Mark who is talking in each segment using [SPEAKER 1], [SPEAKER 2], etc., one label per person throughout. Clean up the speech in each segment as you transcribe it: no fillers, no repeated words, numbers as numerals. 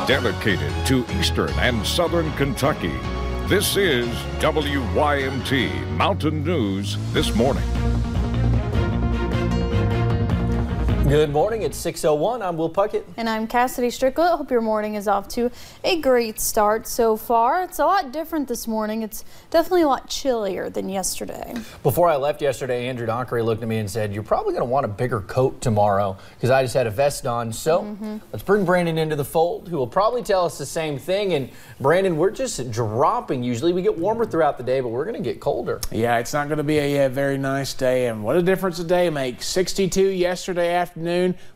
[SPEAKER 1] dedicated to Eastern and Southern Kentucky. This is WYMT Mountain News This Morning.
[SPEAKER 2] Good morning, it's 6:01. I'm Will Puckett.
[SPEAKER 3] And I'm Cassidy Strickland. Hope your morning is off to a great start so far. It's a lot different this morning. It's definitely a lot chillier than yesterday.
[SPEAKER 2] Before I left yesterday, Andrew Donkery looked at me and said, "You're probably going to want a bigger coat tomorrow," because I just had a vest on. So let's bring Brandon into the fold, who will probably tell us the same thing. And Brandon, we're just dropping. Usually we get warmer throughout the day, but we're going to get colder.
[SPEAKER 4] Yeah, it's not going to be a very nice day. And what a difference a day makes. 62 yesterday afternoon,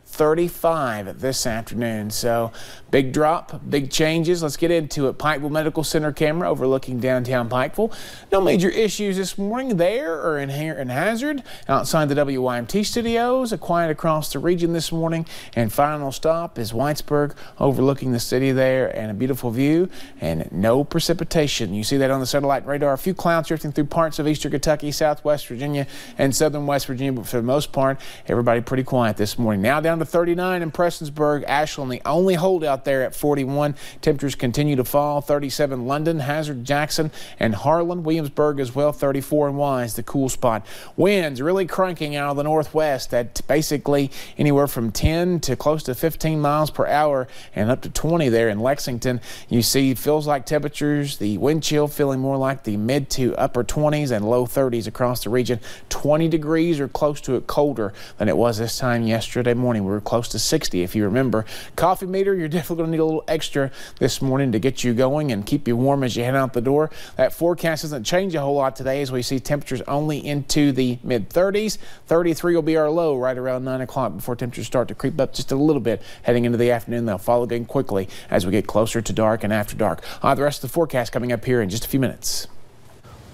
[SPEAKER 4] 35 this afternoon. So big drop, big changes. Let's get into it. Pikeville Medical Center camera overlooking downtown Pikeville. No major issues this morning there or in Hazard. Outside the WYMT studios, a quiet across the region this morning. And final stop is Whitesburg overlooking the city there, and a beautiful view and no precipitation. You see that on the satellite radar. A few clouds drifting through parts of eastern Kentucky, southwest Virginia, and southern West Virginia, but for the most part, everybody pretty quiet this morning. Now down to 39 in Prestonsburg. Ashland, the only holdout there at 41. Temperatures continue to fall. 37 London, Hazard, Jackson, and Harlan. Williamsburg as well. 34 in Wise, the cool spot. Winds really cranking out of the northwest at basically anywhere from 10 to close to 15 miles per hour and up to 20 there in Lexington. You see, feels like temperatures, the wind chill feeling more like the mid to upper 20s and low 30s across the region. 20 degrees or close to it colder than it was this time yesterday morning. We were close to 60 if you remember. Coffee meter, you're definitely going to need a little extra this morning to get you going and keep you warm as you head out the door. That forecast doesn't change a whole lot today as we see temperatures only into the mid 30s. 33 will be our low right around 9 o'clock before temperatures start to creep up just a little bit heading into the afternoon. They'll follow again quickly as we get closer to dark and after dark. The rest of the forecast coming up here in just a few minutes.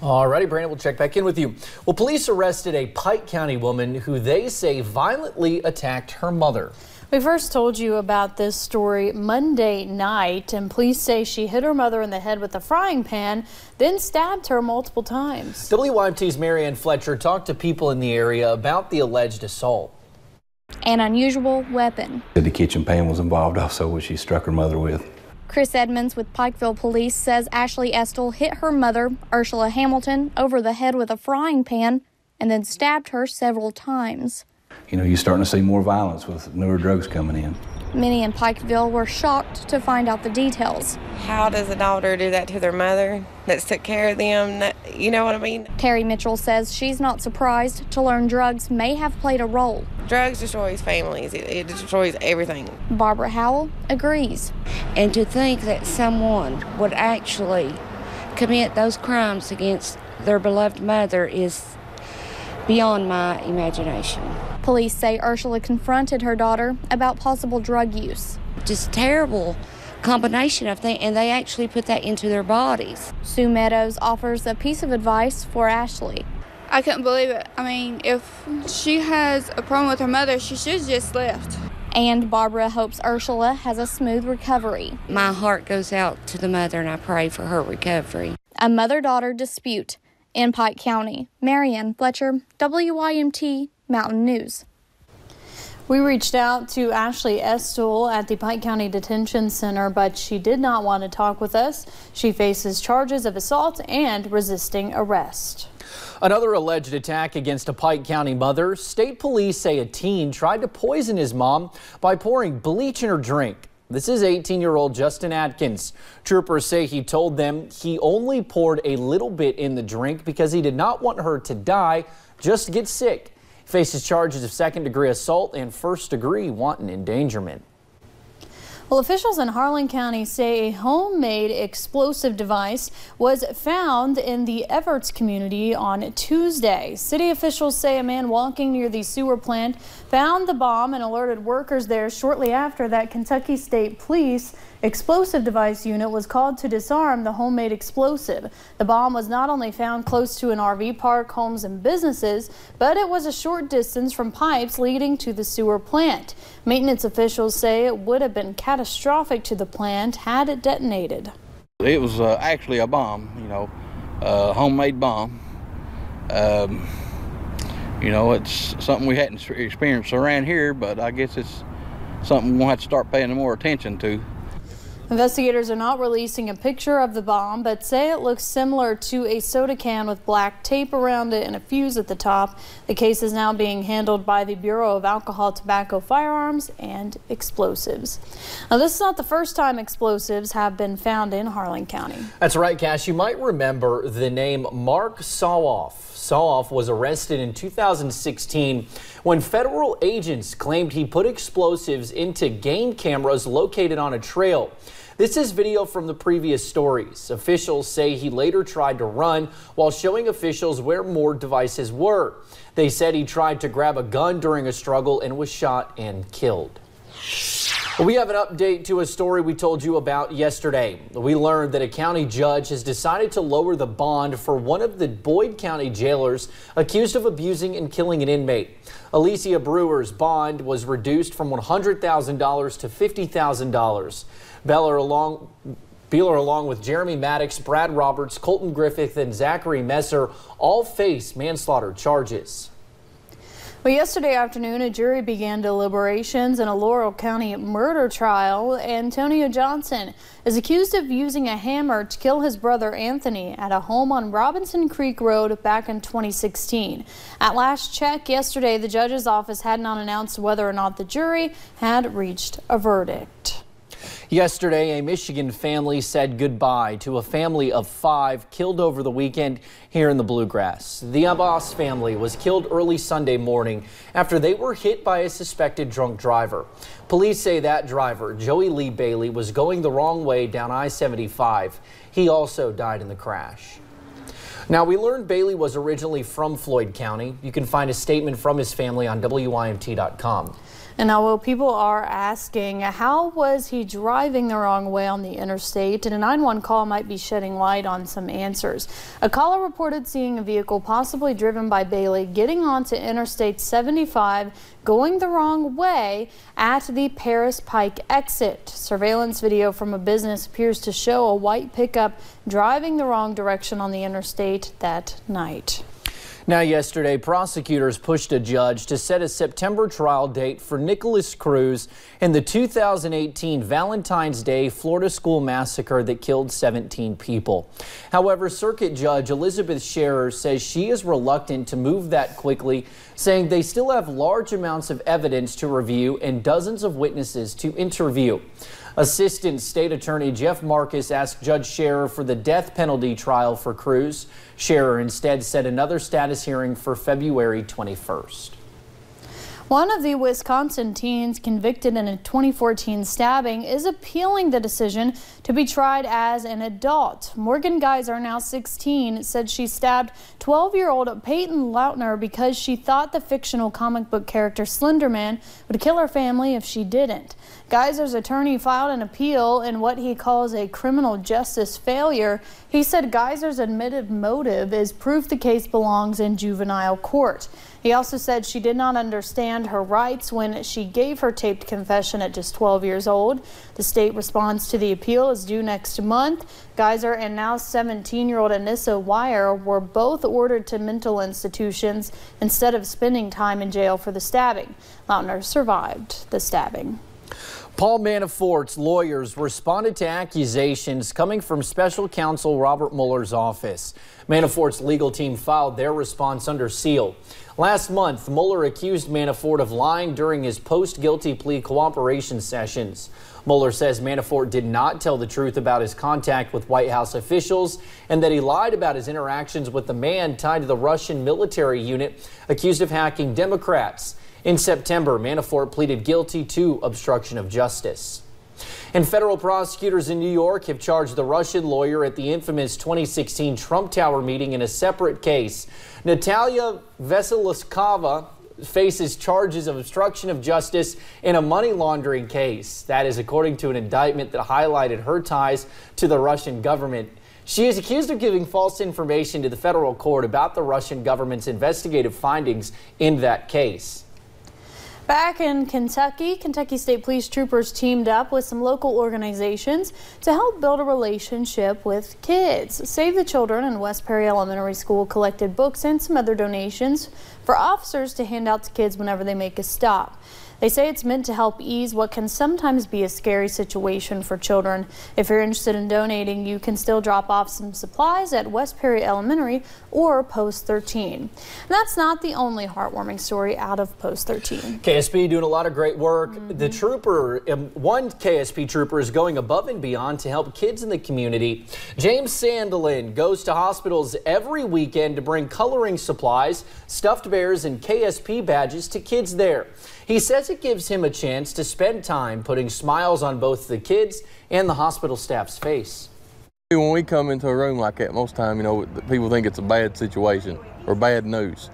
[SPEAKER 2] Alrighty, Brandon, we'll check back in with you. Well, police arrested a Pike County woman who they say violently attacked her mother.
[SPEAKER 3] We first told you about this story Monday night, and police say she hit her mother in the head with a frying pan, then stabbed her multiple times.
[SPEAKER 2] WYMT's Marianne Fletcher talked to people in the area about the alleged assault.
[SPEAKER 5] An unusual weapon.
[SPEAKER 6] The kitchen pan was involved also, which she struck her mother with.
[SPEAKER 5] Chris Edmonds with Pikeville Police says Ashley Estel hit her mother, Ursula Hamilton, over the head with a frying pan and then stabbed her several times.
[SPEAKER 6] You know, you're starting to see more violence with newer drugs coming in.
[SPEAKER 5] Many in Pikeville were shocked to find out the details.
[SPEAKER 7] How does a daughter do that to their mother that's took care of them? You know what I mean?
[SPEAKER 5] Terry Mitchell says she's not surprised to learn drugs may have played a role.
[SPEAKER 7] Drugs destroys families. It destroys everything.
[SPEAKER 5] Barbara Howell agrees.
[SPEAKER 8] And to think that someone would actually commit those crimes against their beloved mother is beyond my imagination.
[SPEAKER 5] Police say Ursula confronted her daughter about possible drug use.
[SPEAKER 8] Just terrible combination of things, and they actually put that into their bodies.
[SPEAKER 5] Sue Meadows offers a piece of advice for Ashley.
[SPEAKER 9] I couldn't believe it. I mean, if she has a problem with her mother, she should have just left.
[SPEAKER 5] And Barbara hopes Ursula has a smooth recovery.
[SPEAKER 8] My heart goes out to the mother, and I pray for her recovery.
[SPEAKER 5] A mother-daughter dispute in Pike County. Marianne Fletcher, WYMT Mountain News.
[SPEAKER 3] We reached out to Ashley Estel at the Pike County Detention Center, but she did not want to talk with us. She faces charges of assault and resisting arrest.
[SPEAKER 2] Another alleged attack against a Pike County mother. State police say a teen tried to poison his mom by pouring bleach in her drink. This is 18-year-old Justin Atkins. Troopers say he told them he only poured a little bit in the drink because he did not want her to die, just get sick. He faces charges of second-degree assault and first-degree wanton endangerment.
[SPEAKER 3] Well, officials in Harlan County say a homemade explosive device was found in the Everts community on Tuesday. City officials say a man walking near the sewer plant found the bomb and alerted workers there shortly after that. Kentucky State Police explosive device unit was called to disarm the homemade explosive. The bomb was not only found close to an RV park, homes, and businesses, but it was a short distance from pipes leading to the sewer plant. Maintenance officials say it would have been catastrophic to the plant had it detonated.
[SPEAKER 10] It was actually a bomb, a homemade bomb. It's something we hadn't experienced around here, but I guess it's something we'll have to start paying more attention to.
[SPEAKER 3] Investigators are not releasing a picture of the bomb, but say it looks similar to a soda can with black tape around it and a fuse at the top. The case is now being handled by the Bureau of Alcohol, Tobacco, Firearms, and Explosives. Now, this is not the first time explosives have been found in Harlan County.
[SPEAKER 2] That's right, Cash. You might remember the name Mark SawedOff. SawedOff was arrested in 2016 when federal agents claimed he put explosives into game cameras located on a trail. This is video from the previous stories. Officials say he later tried to run while showing officials where more devices were. They said he tried to grab a gun during a struggle and was shot and killed. We have an update to a story we told you about yesterday. We learned that a county judge has decided to lower the bond for one of the Boyd County jailers accused of abusing and killing an inmate. Alicia Brewer's bond was reduced from $100,000 to $50,000. Beeler, along with Jeremy Maddox, Brad Roberts, Colton Griffith, and Zachary Messer, all face manslaughter charges.
[SPEAKER 3] Well, yesterday afternoon, a jury began deliberations in a Laurel County murder trial. Antonio Johnson is accused of using a hammer to kill his brother Anthony at a home on Robinson Creek Road back in 2016. At last check yesterday, the judge's office had not announced whether or not the jury had reached a verdict.
[SPEAKER 2] Yesterday, a Michigan family said goodbye to a family of 5 killed over the weekend here in the Bluegrass. The Abbas family was killed early Sunday morning after they were hit by a suspected drunk driver. Police say that driver, Joey Lee Bailey, was going the wrong way down I-75. He also died in the crash. Now, we learned Bailey was originally from Floyd County. You can find a statement from his family on WYMT.com.
[SPEAKER 3] And now, well, people are asking, how was he driving the wrong way on the interstate? And a 911 call might be shedding light on some answers. A caller reported seeing a vehicle possibly driven by Bailey getting onto Interstate 75, going the wrong way at the Paris Pike exit. Surveillance video from a business appears to show a white pickup driving the wrong direction on the interstate that night.
[SPEAKER 2] Now, yesterday, prosecutors pushed a judge to set a September trial date for Nicholas Cruz in the 2018 Valentine's Day Florida school massacre that killed 17 people. However, Circuit Judge Elizabeth Scherer says she is reluctant to move that quickly, saying they still have large amounts of evidence to review and dozens of witnesses to interview. Assistant State Attorney Jeff Marcus asked Judge Scherer for the death penalty trial for Cruz. Scherer instead set another status hearing for February 21st.
[SPEAKER 3] One of the Wisconsin teens convicted in a 2014 stabbing is appealing the decision to be tried as an adult. Morgan Geyser, now 16, said she stabbed 12-year-old Peyton Lautner because she thought the fictional comic book character Slender Man would kill her family if she didn't. Geyser's attorney filed an appeal in what he calls a criminal justice failure. He said Geyser's admitted motive is proof the case belongs in juvenile court. He also said she did not understand her rights when she gave her taped confession at just 12 years old. The state response to the appeal is due next month. Geyser and now 17-year-old Anissa Wire were both ordered to mental institutions instead of spending time in jail for the stabbing. Lautner survived the stabbing.
[SPEAKER 2] Paul Manafort's lawyers responded to accusations coming from special counsel Robert Mueller's office. Manafort's legal team filed their response under seal. Last month, Mueller accused Manafort of lying during his post-guilty plea cooperation sessions. Mueller says Manafort did not tell the truth about his contact with White House officials and that he lied about his interactions with the man tied to the Russian military unit accused of hacking Democrats. In September, Manafort pleaded guilty to obstruction of justice. And federal prosecutors in New York have charged the Russian lawyer at the infamous 2016 Trump Tower meeting in a separate case. Natalia Veselskova faces charges of obstruction of justice in a money laundering case. That is according to an indictment that highlighted her ties to the Russian government. She is accused of giving false information to the federal court about the Russian government's investigative findings in that case.
[SPEAKER 3] Back in Kentucky, Kentucky State Police troopers teamed up with some local organizations to help build a relationship with kids. Save the Children and West Perry Elementary School collected books and some other donations for officers to hand out to kids whenever they make a stop. They say it's meant to help ease what can sometimes be a scary situation for children. If you're interested in donating, you can still drop off some supplies at West Perry Elementary or Post 13. And that's not the only heartwarming story out of Post 13.
[SPEAKER 2] KSP doing a lot of great work. The trooper, one KSP trooper is going above and beyond to help kids in the community. James Sandelin goes to hospitals every weekend to bring coloring supplies, stuffed bears, and KSP badges to kids there. He says it gives him a chance to spend time putting smiles on both the kids and the hospital staff's face.
[SPEAKER 11] When we come into a room like that, most time, people think it's a bad situation or bad news.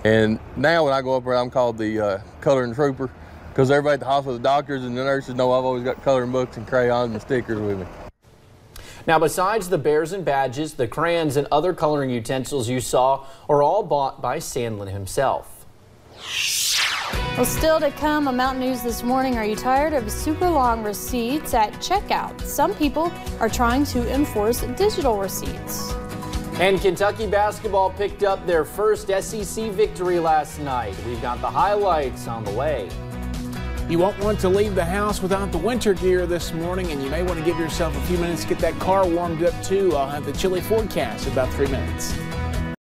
[SPEAKER 11] And now when I go up there, I'm called the coloring trooper, because everybody at the hospital, the doctors and the nurses know I've always got coloring books and crayons and stickers with me.
[SPEAKER 2] Now, besides the bears and badges, the crayons and other coloring utensils you saw are all bought by Sandelin himself.
[SPEAKER 3] Well, still to come on Mountain News this morning, are you tired of super long receipts at checkout? Some people are trying to enforce digital receipts.
[SPEAKER 2] And Kentucky basketball picked up their first SEC victory last night. We've got the highlights on the way.
[SPEAKER 4] You won't want to leave the house without the winter gear this morning, and you may want to give yourself a few minutes to get that car warmed up too. I'll have the chilly forecast in about 3 minutes.